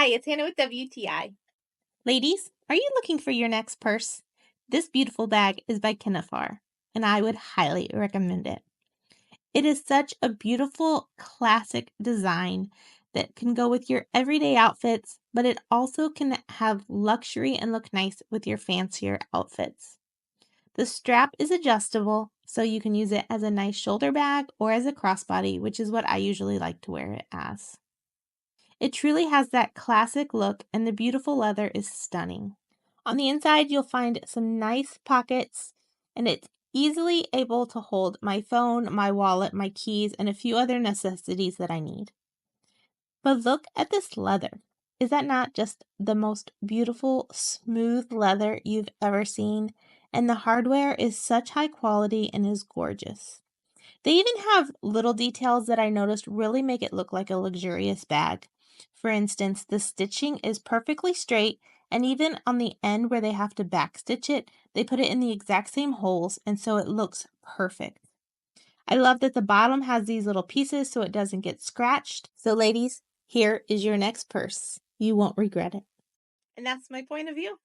Hi, it's Hannah with WTI. Ladies, are you looking for your next purse? This beautiful bag is by KENOFAR, and I would highly recommend it. It is such a beautiful, classic design that can go with your everyday outfits, but it also can have luxury and look nice with your fancier outfits. The strap is adjustable, so you can use it as a nice shoulder bag or as a crossbody, which is what I usually like to wear it as. It truly has that classic look, and the beautiful leather is stunning. On the inside, you'll find some nice pockets, and it's easily able to hold my phone, my wallet, my keys, and a few other necessities that I need. But look at this leather. Is that not just the most beautiful, smooth leather you've ever seen? And the hardware is such high quality and is gorgeous. They even have little details that I noticed really make it look like a luxurious bag. For instance, the stitching is perfectly straight, and even on the end where they have to backstitch it, they put it in the exact same holes, and so it looks perfect. I love that the bottom has these little pieces so it doesn't get scratched. So ladies, here is your next purse. You won't regret it. And that's my point of view.